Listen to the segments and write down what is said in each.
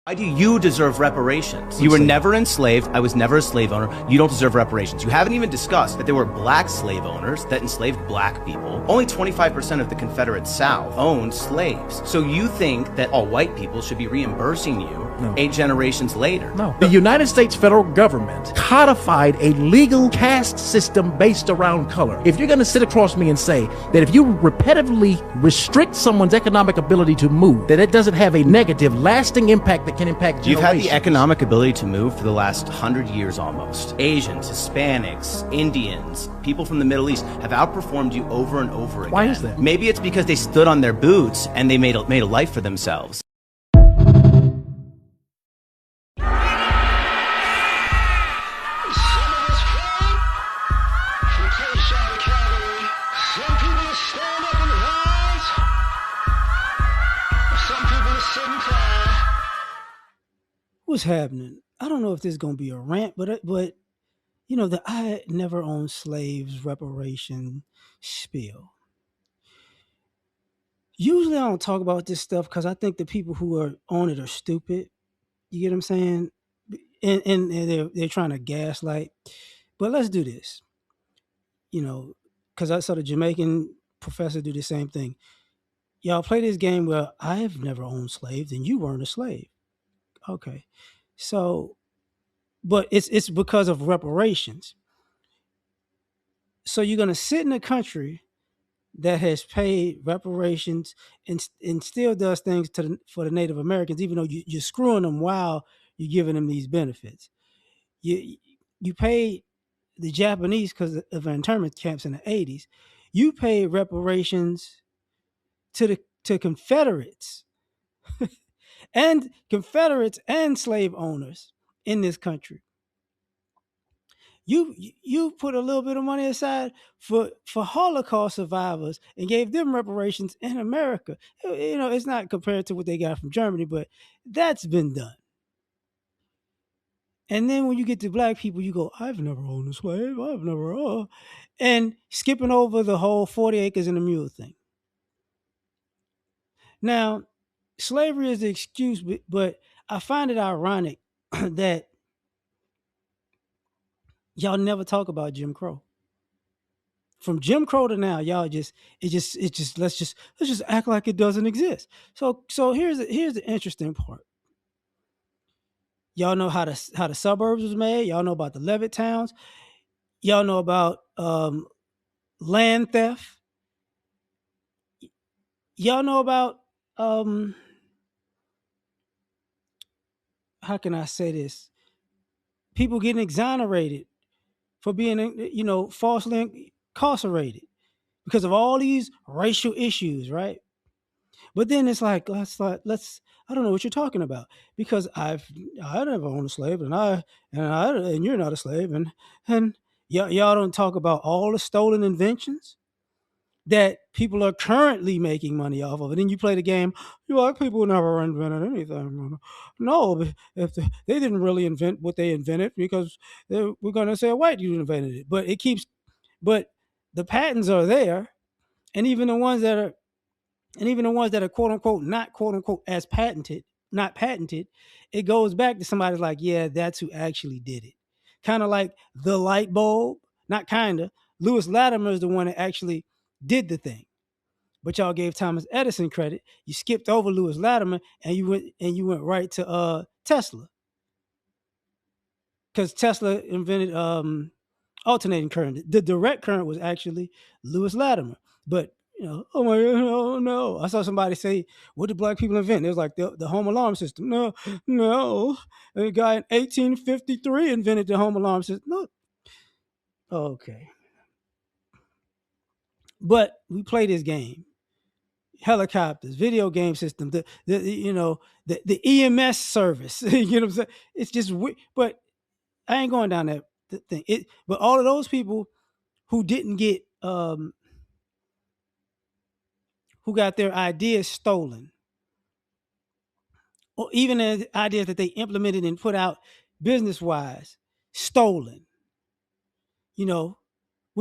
Why do you deserve reparations? You were never enslaved. I was never a slave owner. You don't deserve reparations. You haven't even discussed that there were black slave owners that enslaved black people. Only 25% of the Confederate South owned slaves. So you think that all white people should be reimbursing you 8 generations later? No. The United States federal government codified a legal caste system based around color. If you're going to sit across me and say that if you repetitively restrict someone's economic ability to move, that it doesn't have a negative, lasting impact that can impact generations. You've had the economic ability to move for the last 100 years almost. Asians, Hispanics, Indians, people from the Middle East have outperformed you over and over again. Why is that? Maybe it's because they stood on their boots and they made a life for themselves. What's happening? I don't know if this is gonna be a rant, but you know, the I never owned slaves reparation spiel. Usually I don't talk about this stuff because I think the people who are on it are stupid. You get what I'm saying? And they're trying to gaslight. But let's do this. You know, because I saw the Jamaican professor do the same thing. Y'all play this game where I've never owned slaves and you weren't a slave. Okay. So, but it's because of reparations. So you're gonna sit in a country that has paid reparations and still does things for the Native Americans, even though you're screwing them while you're giving them these benefits. You paid the Japanese because of internment camps in the 80s. You paid reparations to Confederates and slave owners in this country. You put a little bit of money aside for Holocaust survivors and gave them reparations in America. You know, it's not compared to what they got from Germany, but that's been done. And then when you get to black people, you go, I've never owned a slave. I've never, and skipping over the whole 40 acres and a mule thing. Now, slavery is the excuse, but I find it ironic that y'all never talk about Jim Crow. From Jim Crow to now, y'all just let's just act like it doesn't exist. So here's the interesting part. Y'all know how the suburbs was made. Y'all know about the Levitt towns. Y'all know about land theft. Y'all know about how can I say this? People getting exonerated for being, falsely incarcerated because of all these racial issues, right? But then it's like, I don't know what you're talking about because I never owned a slave and you're not a slave and y'all don't talk about all the stolen inventions that people are currently making money off of. And then you play the game, you black people never invented anything. No, if they didn't really invent what they invented because we're going to say a white dude invented it. But the patents are there. And even the ones that are quote unquote not quote unquote as not patented, it goes back to somebody like, yeah, that's who actually did it. Kind of like the light bulb, not kind of. Lewis Latimer is the one that actually did the thing. But y'all gave Thomas Edison credit. You skipped over Lewis Latimer and you went right to Tesla. Because Tesla invented alternating current. The direct current was actually Lewis Latimer. But oh my God, oh no. I saw somebody say, what did black people invent? It was like the home alarm system. No. A guy in 1853 invented the home alarm system. No. Okay. But we play this game. Helicopters, video game system, the EMS service. You know what I'm saying? It's just but I ain't going down that thing. But all of those people who didn't get who got their ideas stolen, or even the ideas that they implemented and put out business wise stolen. What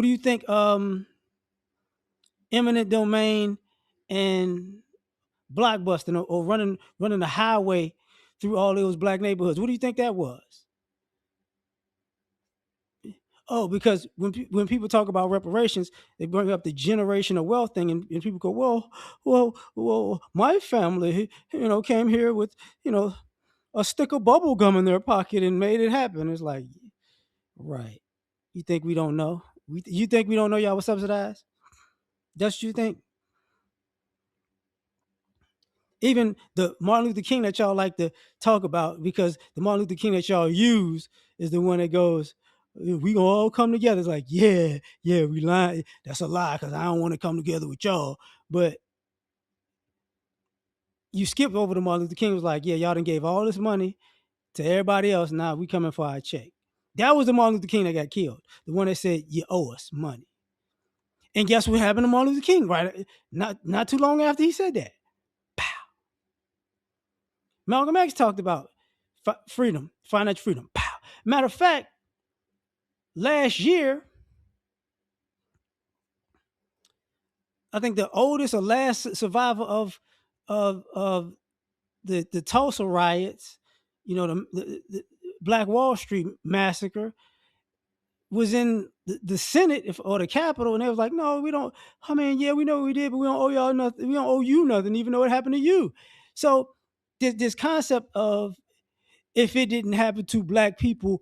do you think eminent domain and blockbusting or running the highway through all those black neighborhoods. What do you think that was? Oh, because when people talk about reparations, they bring up the generational wealth thing, and people go, well, my family, came here with, a stick of bubble gum in their pocket and made it happen. It's like, right? You think we don't know? You think we don't know y'all was subsidized? That's what you think? Even the Martin Luther King that y'all like to talk about, because the Martin Luther King that y'all use is the one that goes, we gonna all come together. It's like, yeah, we lying. That's a lie, because I don't want to come together with y'all. But you skip over the Martin Luther King was like, yeah, y'all done gave all this money to everybody else. Now we coming for our check. That was the Martin Luther King that got killed. The one that said, you owe us money. And guess what happened to Martin Luther King, right? Not too long after he said that. Malcolm X talked about freedom, financial freedom. Pow. Matter of fact, last year, I think the oldest or last survivor of the Tulsa riots, the Black Wall Street massacre, was in the Senate or the Capitol, and they was like, "No, we don't. I mean, yeah, we know what we did, but we don't owe y'all nothing. We don't owe you nothing, even though it happened to you." So this concept of, if it didn't happen to black people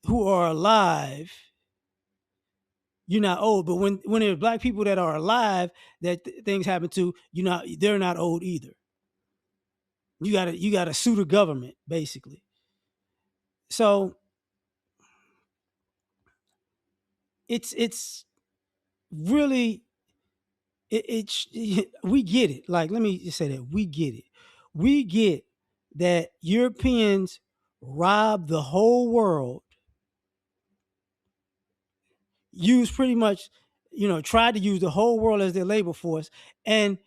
who are alive, you're not old. But when there's black people that are alive that things happen to, they're not old either. You gotta sue the government, basically. So it's really we get it. Like, let me just say that we get it. We get that Europeans robbed the whole world, used pretty much, tried to use the whole world as their labor force, and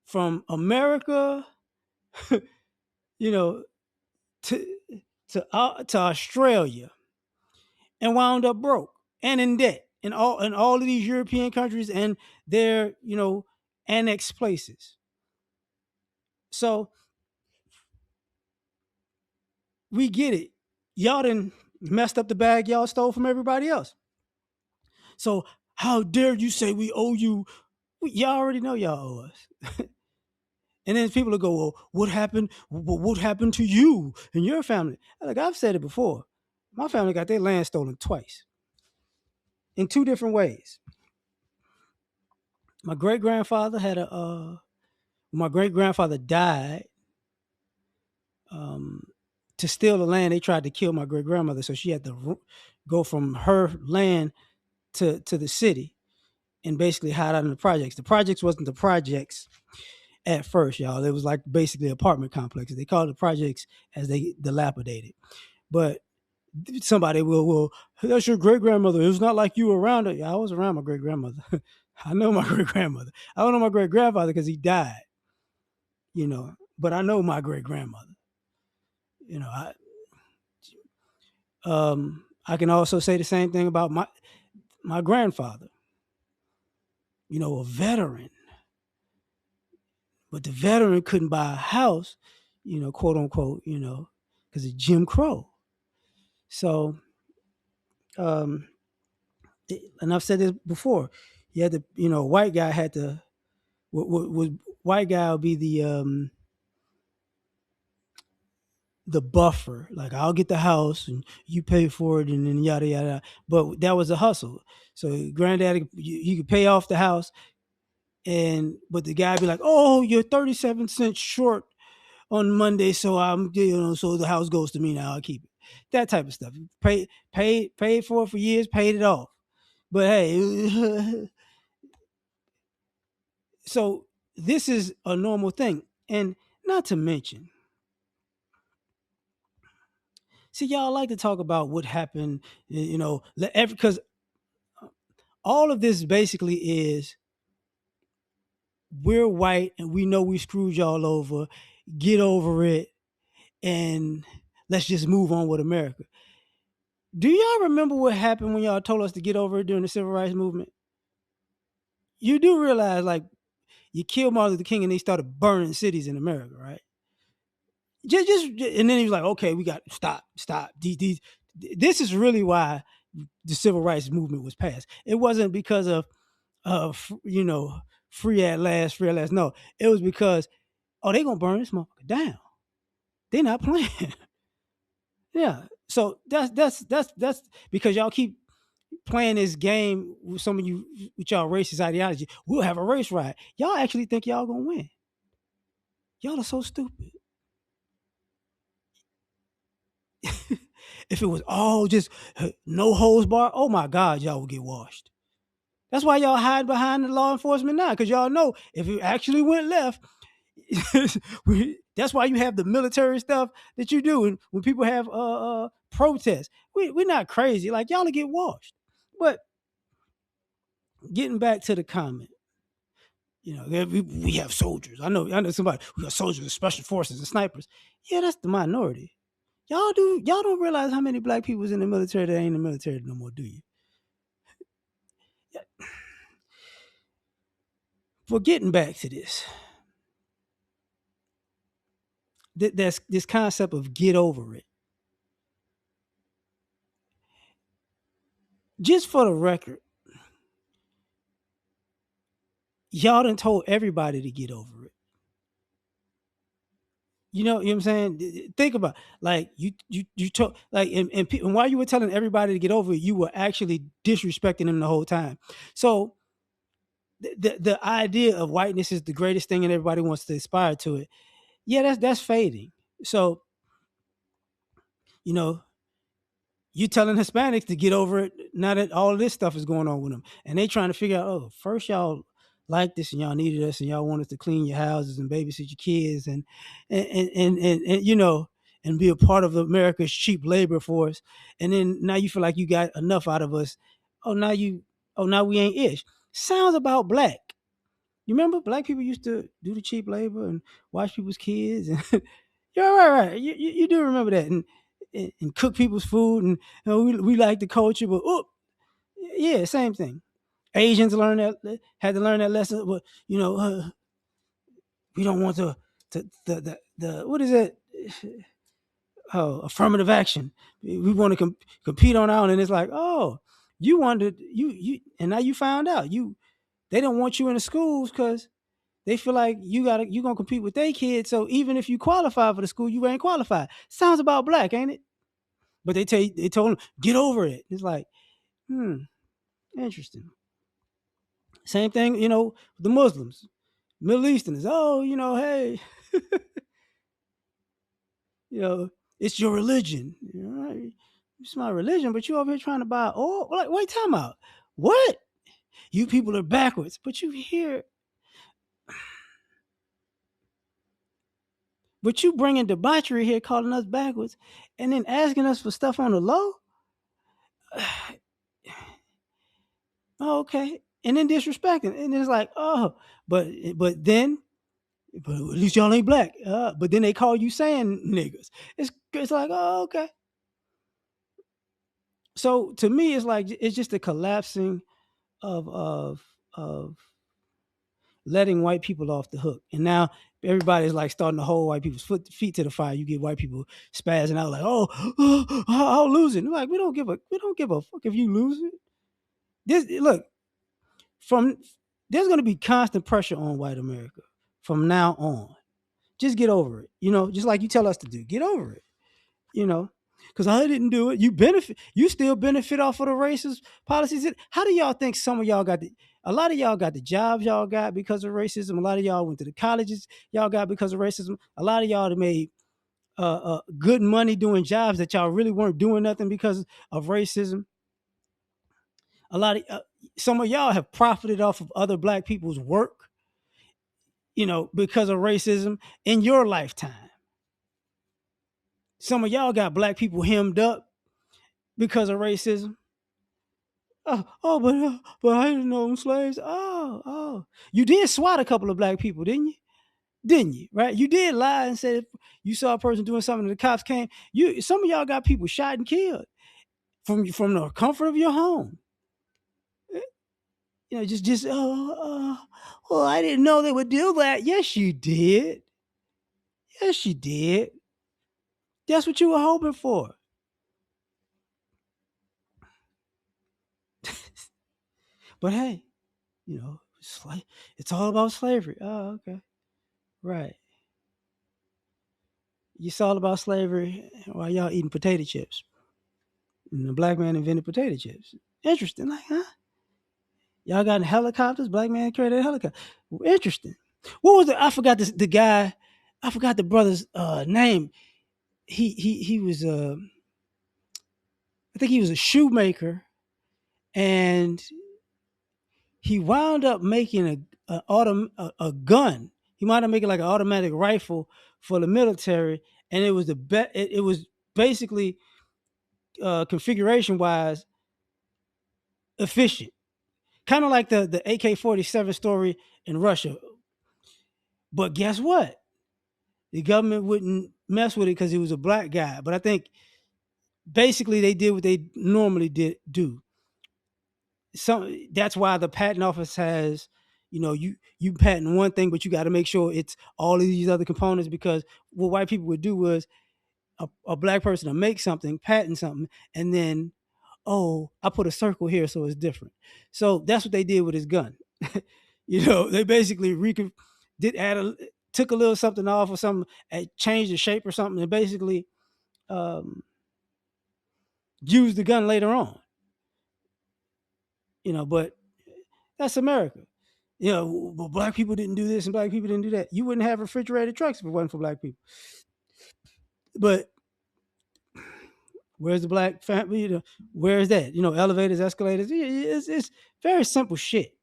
from America, you know, to to Australia, and wound up broke and in debt in all of these European countries and their, annexed places. So we get it. Y'all done messed up the bag y'all stole from everybody else. So how dare you say we owe you? Y'all already know y'all owe us. And then people will go, well, what happened? What happened to you and your family? Like I've said it before, my family got their land stolen twice in two different ways. My great grandfather had my great grandfather died. To steal the land, they tried to kill my great grandmother, so she had to go from her land to the city and basically hide out in the projects. The projects wasn't the projects at first, y'all. It was like basically apartment complexes. They called the projects as they dilapidated. But somebody will, that's your great grandmother. It was not like you were around her. Yeah, I was around my great grandmother. I know my great grandmother. I don't know my great grandfather because he died, but I know my great grandmother. I can also say the same thing about my grandfather. A veteran, but the veteran couldn't buy a house, quote unquote, because of Jim Crow. So, and I've said this before. You had to, white guy had to. Would white guy would be the buffer. Like, I'll get the house and you pay for it, and then yada yada. But that was a hustle. So granddaddy, you could pay off the house, but the guy be like, "Oh, you're 37 cents short on Monday, so so the house goes to me now. I'll keep it." That type of stuff. Paid for it for years, paid it off. But hey, so this is a normal thing, and not to mention, see, y'all like to talk about what happened, because all of this basically is, we're white and we know we screwed y'all over. Get over it, and let's just move on with America. Do y'all remember what happened when y'all told us to get over it during the civil rights movement? You do realize, like, you killed Martin Luther King and they started burning cities in America, right? just and then he was like, okay, we got stop. This is really why the civil rights movement was passed. It wasn't because of free at last, free at last. No, it was because they gonna burn this motherfucker down. They're not playing. Yeah. So that's because y'all keep playing this game with some of you with y'all racist ideology. We'll have a race riot. Y'all actually think y'all gonna win. Y'all are so stupid. If it was all just no holds bar, oh my God, y'all would get washed. That's why y'all hide behind the law enforcement now, because y'all know if it actually went left, that's why you have the military stuff that you do. And when people have protests, we're not crazy. Like y'all to get washed. But getting back to the comment, we have soldiers. I know somebody. We got soldiers and special forces and snipers. Yeah, that's the minority. Y'all don't realize how many black people is in the military that ain't in the military no more, do you? For getting back to this, that's this concept of get over it. Just for the record, y'all done told everybody to get over it. You know what I'm saying? Think about like you told like and while you were telling everybody to get over it, you were actually disrespecting them the whole time. So the idea of whiteness is the greatest thing and everybody wants to aspire to it. Yeah, that's fading. So, you know, you telling Hispanics to get over it now that all of this stuff is going on with them, and they trying to figure out, oh, first y'all like this and y'all needed us and y'all want us to clean your houses and babysit your kids and and be a part of America's cheap labor force, and then now you feel like you got enough out of us. Now we ain't ish. Sounds about black. You remember black people used to do the cheap labor and watch people's kids and you're right. You do remember that and cook people's food and we like the culture, but yeah, same thing. Asians had to learn that lesson, but we don't want the what is it? Oh, affirmative action. We want to compete on our own, and it's like, oh, you wanted you, and now you found out they don't want you in the schools because they feel like you gonna compete with their kids. So even if you qualify for the school, you ain't qualified. Sounds about black, ain't it? But they told them get over it. It's like, interesting. Same thing, the Muslims, Middle Easterners. Oh, hey, it's your religion. It's my religion, but you over here trying to buy. Oh, like wait, time out. What? You people are backwards, but you here. But you bringing debauchery here, calling us backwards, and then asking us for stuff on the low. Oh, okay, and then disrespecting, and it's like, oh, but at least y'all ain't black. But then they call you saying niggas. It's like, oh, okay. So to me, it's like it's just a collapsing of letting white people off the hook, and now everybody's like starting to hold white people's feet to the fire. You get white people spazzing out like, oh, I'll lose it. Like we don't give a fuck if you lose it. Look, there's going to be constant pressure on white America from now on. Just get over it. Just like you tell us to do. Get over it. Because I didn't do it. You still benefit off of the racist policies. How do y'all think some of y'all a lot of y'all got the jobs y'all got because of racism. A lot of y'all went to the colleges y'all got because of racism. A lot of y'all that made good money doing jobs that y'all really weren't doing nothing because of racism. Some of y'all have profited off of other black people's work, because of racism in your lifetime. Some of y'all got black people hemmed up because of racism. But I didn't know them slaves. You did swat a couple of black people, didn't you? Didn't you? Right? You did lie and said you saw a person doing something and the cops came. Some of y'all got people shot and killed from the comfort of your home. Well, I didn't know they would do that. Yes, you did. Yes, you did. That's what you were hoping for. But hey, it's all about slavery. Oh, okay. Right. It's all about slavery while y'all eating potato chips. And the black man invented potato chips. Interesting. Like, huh? Y'all got helicopters. Black man created a helicopter. Interesting. What was it? I forgot the guy. I forgot the brother's name. He was I think he was a shoemaker, and he wound up making a gun. He wound up making like an automatic rifle for the military, and it was it was basically configuration wise efficient, kind of like the AK-47 story in Russia. But guess what? The government wouldn't mess with it because he was a black guy. But I think basically they did what they normally do. That's why the patent office has, you patent one thing, but you got to make sure it's all of these other components, because what white people would do was a black person to make something, patent something, and then, oh, I put a circle here so it's different. So that's what they did with his gun. They basically did took a little something off or something, and changed the shape or something, and basically um, used the gun later on. But that's America. But black people didn't do this and black people didn't do that. You wouldn't have refrigerated trucks if it wasn't for black people. But where's the black family? Where's that? Elevators, escalators. It's very simple shit.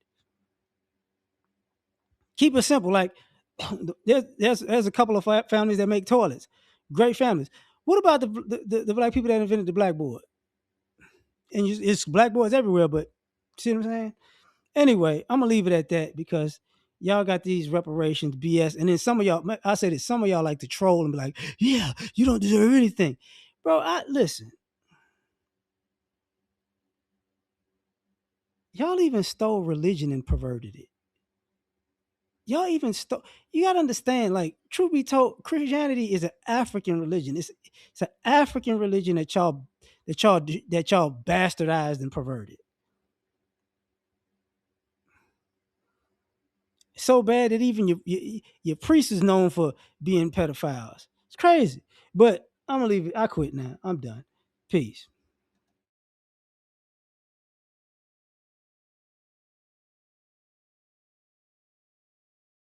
Keep it simple. Like there's a couple of families that make toilets. Great families. What about the black people that invented the blackboard? And it's blackboards everywhere, but see what I'm saying? Anyway, I'm gonna leave it at that because y'all got these reparations BS, and then some of y'all, I say that some of y'all like to troll and be like, "Yeah, you don't deserve anything, bro." Listen, y'all even stole religion and perverted it. Y'all even stole. You gotta understand, like, truth be told, Christianity is an African religion. It's an African religion that y'all bastardized and perverted. So bad that even your priest is known for being pedophiles. It's crazy. But I'm gonna leave it. I quit now. I'm done. Peace.